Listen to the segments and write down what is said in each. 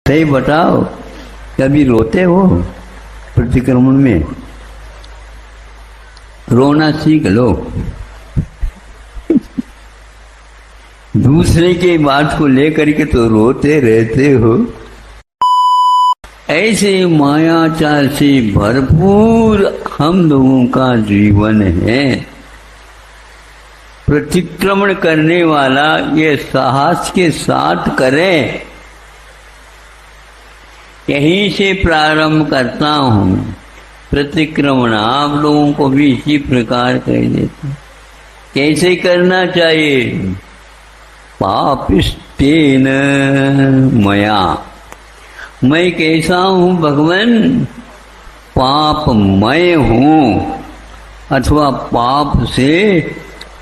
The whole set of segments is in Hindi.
सही बताओ, कभी रोते हो प्रतिक्रमण में? रोना सीख लो। दूसरे के बात को लेकर के तो रोते रहते हो। ऐसे मायाचार से भरपूर हम लोगों का जीवन है। प्रतिक्रमण करने वाला ये साहस के साथ करे। यहीं से प्रारंभ करता हूँ प्रतिक्रमण। आप लोगों को भी इसी प्रकार कह देता हूँ। कैसे करना चाहिए? पापिष्टेन मया। मैं कैसा हूँ भगवान? पापमय हूँ अथवा पाप से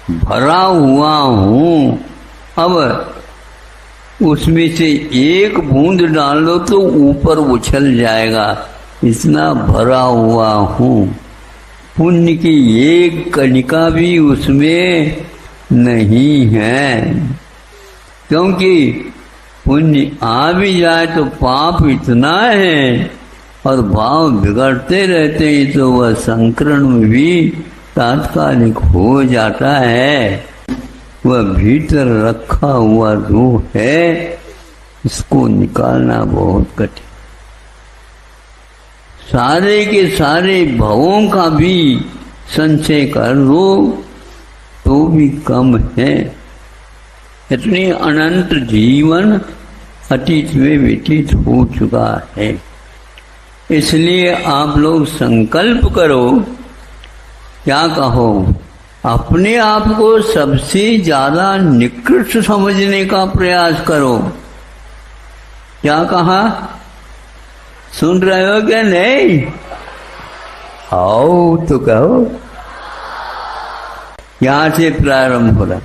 भरा हुआ हूँ। अब उसमें से एक बूंद डाल लो तो ऊपर उछल जाएगा, इतना भरा हुआ हूँ। पुण्य की एक कणिका भी उसमें नहीं है, क्योंकि पुण्य आ भी जाए तो पाप इतना है और भाव बिगड़ते रहते हैं तो वह संकरण में भी तात्कालिक हो जाता है। वह भीतर रखा हुआ रूह है, इसको निकालना बहुत कठिन। सारे के सारे भवों का भी संचय कर लो तो भी कम है। इतने अनंत जीवन अतीत में व्यतीत हो चुका है। इसलिए आप लोग संकल्प करो। क्या कहो? अपने आप को सबसे ज्यादा निकृष्ट समझने का प्रयास करो। क्या कहा? सुन रहे हो क्या? नहीं? आओ तो कहो। यहां से प्रारंभ हो रहा।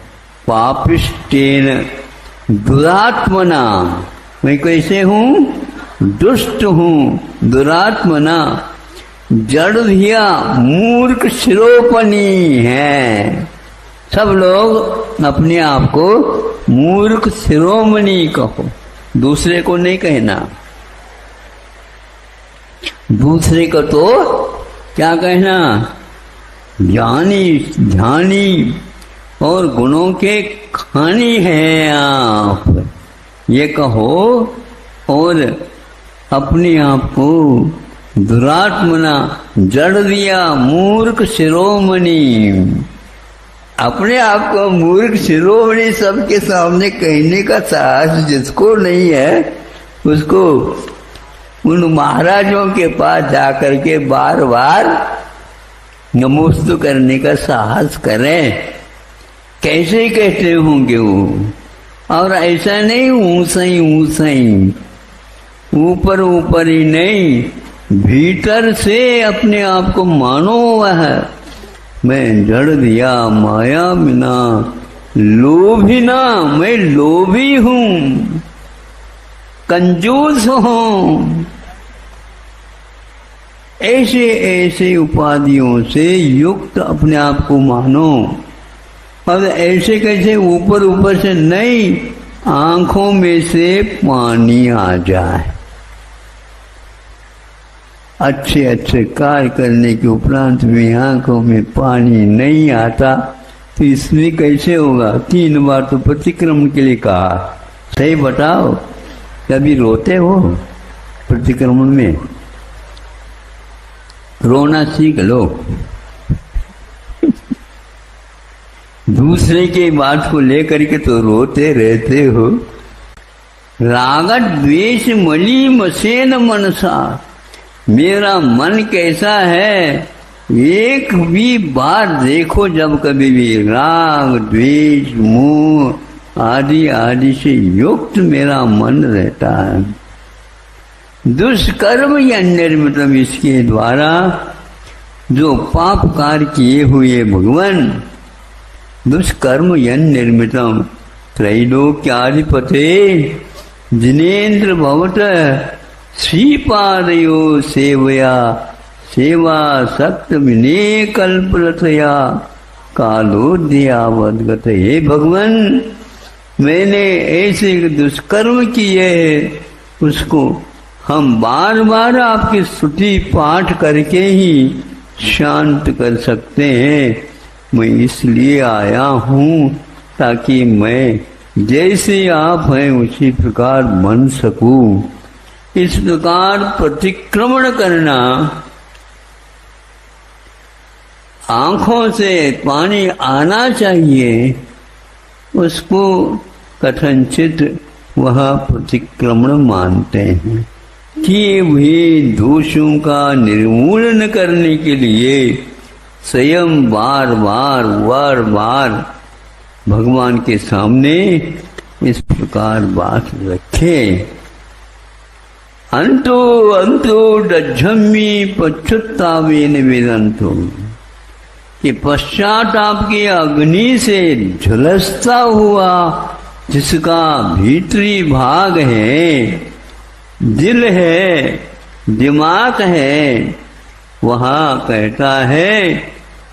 पापिष्टेन दुरात्मना। मैं कैसे हूं? दुष्ट हूं, दुरात्मना। जड़ धिया मूर्ख शिरोपनी है। सब लोग अपने आप को मूर्ख शिरोमणि कहो, दूसरे को नहीं कहना। दूसरे को तो क्या कहना? ज्ञानी, ध्यानी और गुणों के खानी है आप, ये कहो। और अपने आप को दुरात्मना, जड़ दिया मूर्ख शिरोमणि। अपने आप को मूर्ख शिरोमणि सबके सामने कहने का साहस जिसको नहीं है, उसको उन महाराजों के पास जाकर के बार बार नमोस्तु करने का साहस करें। कैसे कहते होंगे वो? और ऐसा नहीं ऊंचा ही ऊपर ऊपर ही नहीं, भीतर से अपने आप को मानो। वह मैं जड़ दिया माया बिना लोभी ना, मैं लोभी हूं, कंजूस हूं। ऐसे ऐसे उपाधियों से युक्त अपने आप को मानो। अब ऐसे कैसे? ऊपर ऊपर से नहीं, आंखों में से पानी आ जाए। अच्छे अच्छे कार्य करने के उपरांत भी आंखों में पानी नहीं आता तो इसमें कैसे होगा? 3 बार तो प्रतिक्रमण के लिए कहा। सही बताओ, कभी रोते हो प्रतिक्रमण में? रोना सीख लो। दूसरे के बात को लेकर के तो रोते रहते हो। रागत द्वेष मली मसेन मनसा। मेरा मन कैसा है? एक भी बार देखो, जब कभी भी राग द्वेष मोह आदि आदि से युक्त मेरा मन रहता है। दुष्कर्म या निर्मितम, इसके द्वारा जो पाप कार्य किए हुए भगवान, दुष्कर्म यन निर्मितम त्रैलोक्याधिपते जिनेन्द्र भवत श्रीपादयो सेवया सेवा सक्त विने कल्पलतया कालोद्यावद्गत। हे भगवान, मैंने ऐसे दुष्कर्म किए हैं उसको हम बार बार आपकी स्तुति पाठ करके ही शांत कर सकते हैं। मैं इसलिए आया हूँ ताकि मैं जैसे आप हैं उसी प्रकार बन सकूं। इस प्रकार प्रतिक्रमण करना, आंखों से पानी आना चाहिए, उसको कथनचित वह प्रतिक्रमण मानते हैं। किए हुए दोषों का निर्मूलन करने के लिए स्वयं बार बार भगवान के सामने इस प्रकार बात रखे। अंतो अंतो दज्झम्मी पच्छुत्तावेन वेदंतो, कि पश्चात आपकी अग्नि से झुलसता हुआ जिसका भीतरी भाग है, दिल है, दिमाग है, वहां कहता है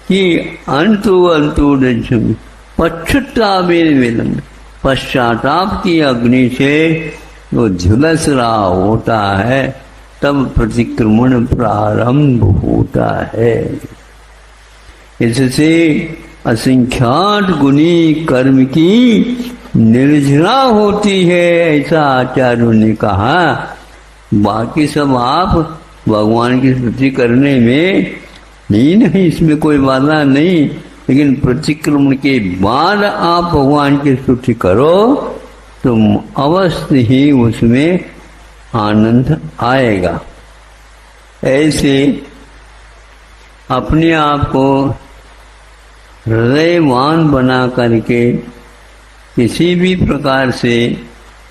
कि अंतु अंतु दज्झम्मी पच्छुत्तावेन वेदंतो, पश्चाताप की अग्नि से वो झुलस रहा होता है, तब प्रतिक्रमण प्रारंभ होता है। इससे असंख्यात गुणी कर्म की निर्जरा होती है, ऐसा आचार्यों ने कहा। बाकी सब आप भगवान की स्तुति करने में नहीं, इसमें कोई बाधा नहीं, लेकिन प्रतिक्रमण के बाद आप भगवान की स्तुति करो तो अवश्य ही उसमें आनंद आएगा। ऐसे अपने आप को हृदयवान बना करके किसी भी प्रकार से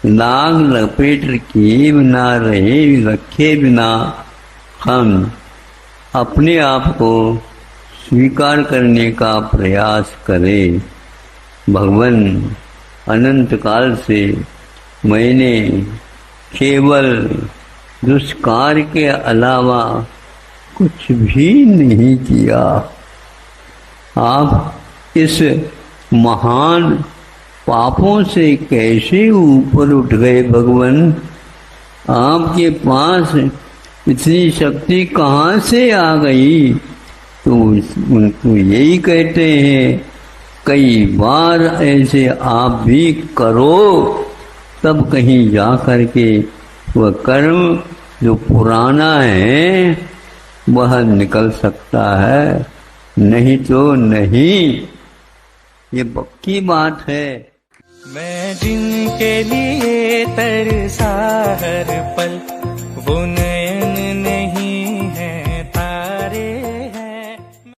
लाग लपेट किए बिना रखे बिना हम अपने आप को स्वीकार करने का प्रयास करें। भगवान अनंत काल से मैंने केवल दुष्कार्य के अलावा कुछ भी नहीं किया। आप इस महान पापों से कैसे ऊपर उठ गए भगवान? आपके पास इतनी शक्ति कहाँ से आ गई? तो उनको यही कहते हैं, कई बार ऐसे आप भी करो, तब कहीं जा करके वह कर्म जो पुराना है वह निकल सकता है, नहीं तो नहीं। ये पक्की बात है। मैं जिनके लिए तरसा हर पल वो